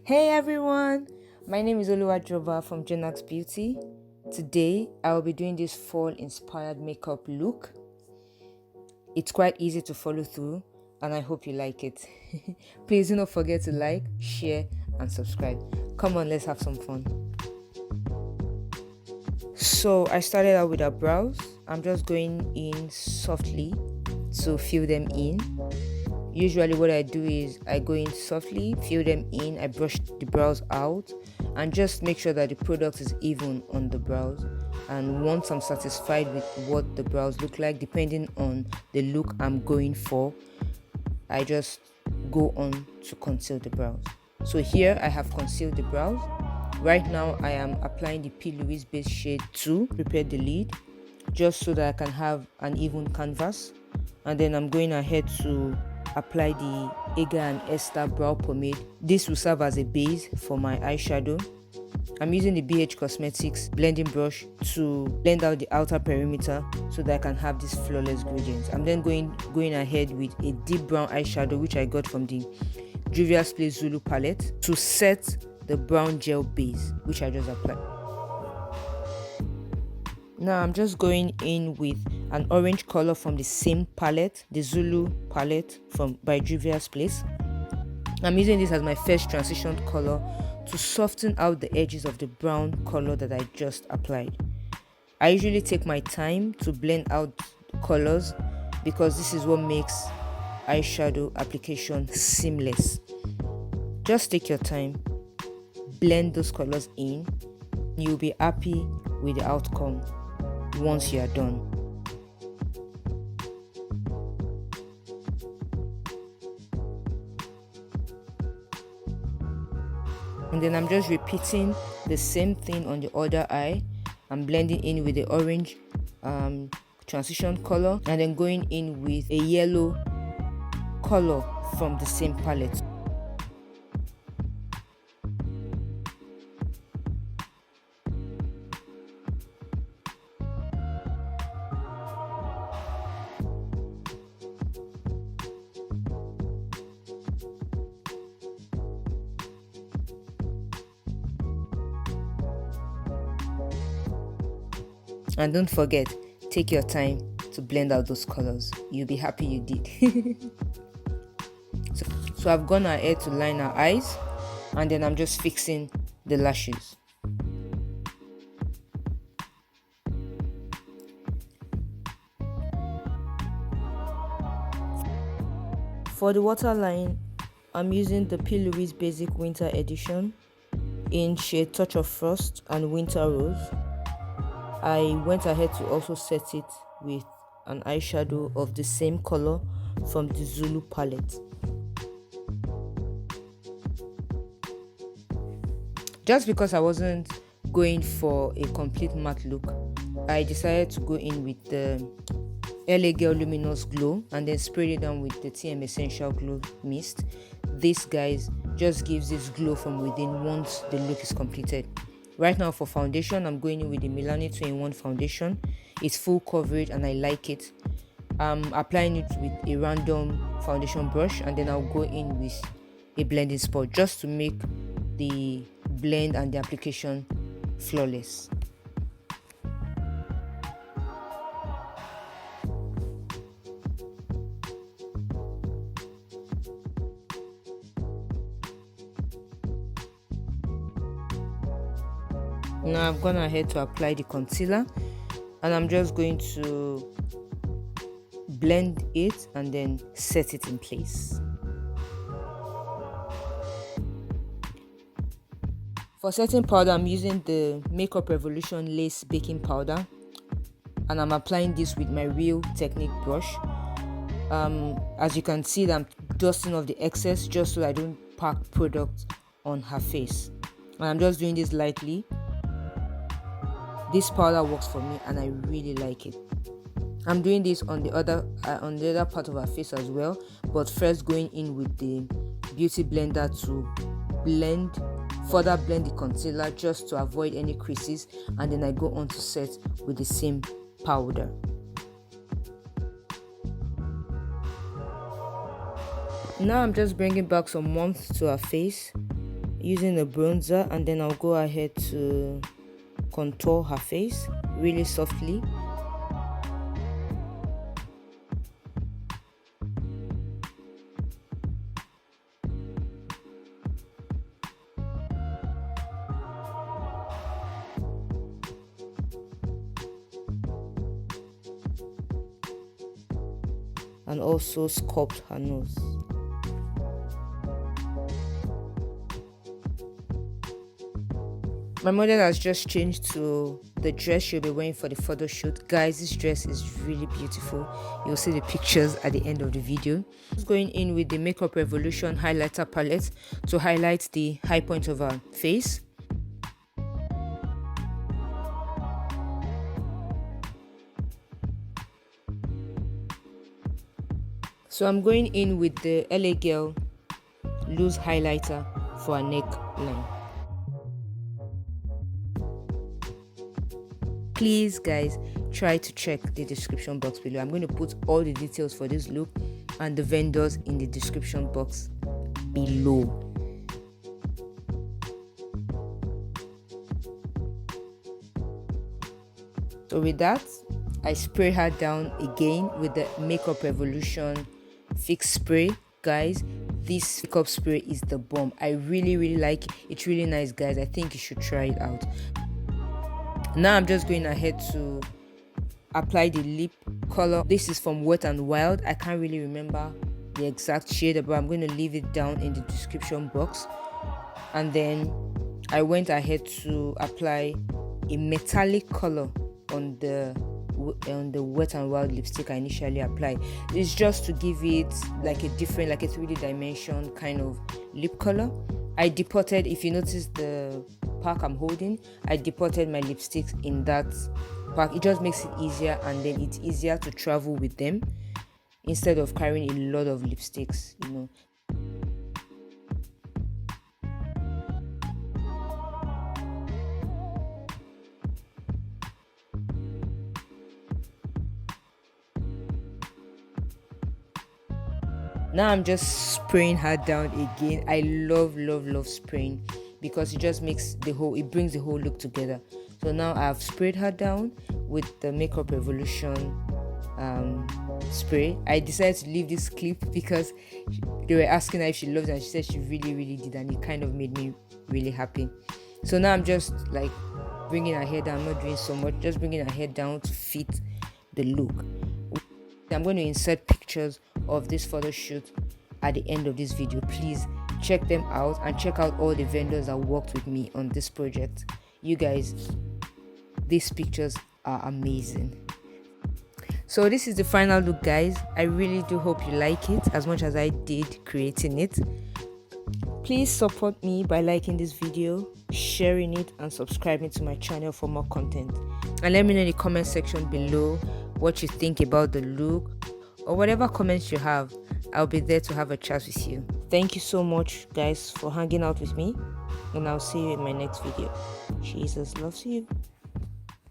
Hey everyone, my name is Juvia from Jonaks Beauty. Today I will be doing this fall inspired makeup look. It's quite easy to follow through and I hope you like it. Please do not forget to like, share and subscribe. Come on, let's have some fun. So I started out with our brows. I'm just going in softly to fill them in. Usually what I do is I go in softly, fill them in, I brush the brows out and just make sure that the product is even on the brows. And once I'm satisfied with what the brows look like, depending on the look I'm going for, I just go on to conceal the brows. So here I have concealed the brows. Right now I am applying the Plouise base shade 2, prepare the lid, just so that I can have an even canvas. And then I'm going ahead to apply the Hegai and Esther brow pomade. This will serve as a base for my eyeshadow. I'm using the BH Cosmetics blending brush to blend out the outer perimeter so that I can have this flawless gradient. I'm then going ahead with a deep brown eyeshadow which I got from the Juvia's Place Zulu palette to set the brown gel base which I just applied. Now I'm just going in with an orange color from the same palette, the Zulu palette by Juvia's Place. I'm using this as my first transition color to soften out the edges of the brown color that I just applied. I usually take my time to blend out colors because this is what makes eyeshadow application seamless. Just take your time, blend those colors in, you'll be happy with the outcome once you are done. And then I'm just repeating the same thing on the other eye. I'm blending in with the orange transition color and then going in with a yellow color from the same palette. And don't forget, take your time to blend out those colors. You'll be happy you did. So I've gone ahead to line our eyes and then I'm just fixing the lashes. For the waterline, I'm using the Plouise Basic Winter Edition in shade Touch of Frost and Winter Rose. I went ahead to also set it with an eyeshadow of the same color from the Zulu palette. Just because I wasn't going for a complete matte look, I decided to go in with the LA Girl Luminous Glow and then sprayed it down with the TM Essential Glow Mist. This, guys, just gives this glow from within once the look is completed. Right now for foundation, I'm going in with the Milani 2-in-1 foundation. It's full coverage and I like it. I'm applying it with a random foundation brush and then I'll go in with a blending spot just to make the blend and the application flawless. Now I've gone ahead to apply the concealer and I'm just going to blend it and then set it in place. For setting powder, I'm using the Makeup Revolution Lace Baking Powder and I'm applying this with my Real Technique brush. As you can see, I'm dusting off the excess just so I don't pack product on her face. And I'm just doing this lightly. This powder works for me and I really like it. I'm doing this on the other part of her face as well, but first going in with the beauty blender to further blend the concealer just to avoid any creases, and then I go on to set with the same powder. Now I'm just bringing back some warmth to her face using a bronzer, and then I'll go ahead to contour her face really softly. And also sculpt her nose. My model has just changed to the dress she'll be wearing for the photo shoot. Guys, this dress is really beautiful. You'll see the pictures at the end of the video. Just going in with the Makeup Revolution highlighter palette to highlight the high point of her face. So I'm going in with the LA Girl loose highlighter for a neckline. Please guys, try to check the description box below. I'm going to put all the details for this look and the vendors in the description box below. So with that, I spray her down again with the Makeup Revolution Fix Spray. Guys, this makeup spray is the bomb. I really like it. It's really nice, guys. I think you should try it out. Now I'm just going ahead to apply the lip color. This is from Wet n Wild. I can't really remember the exact shade, but I'm going to leave it down in the description box. And then I went ahead to apply a metallic color on the Wet n Wild lipstick I initially applied. It's just to give it like a different, like a 3D dimension kind of lip color. I depotted, if you notice the pack I'm holding, I depotted my lipsticks in that pack. It just makes it easier, and then it's easier to travel with them instead of carrying a lot of lipsticks, you know. Now I'm just spraying her down again. I love spraying because it just makes it brings the whole look together. So now I've sprayed her down with the Makeup Revolution spray. I decided to leave this clip because they were asking her if she loves it, and she said she really did, and it kind of made me really happy. So now I'm just like bringing her hair down. I'm not doing so much, just bringing her hair down to fit the look. I'm going to insert pictures of this photo shoot at the end of this video. Please check them out and check out all the vendors that worked with me on this project. You guys, these pictures are amazing. So this is the final look, guys. I really do hope you like it as much as I did creating it. Please support me by liking this video, sharing it, and subscribing to my channel for more content. And let me know in the comment section below what you think about the look, or whatever comments you have. I'll be there to have a chat with you. Thank you so much, guys, for hanging out with me, and I'll see you in my next video. Jesus loves you.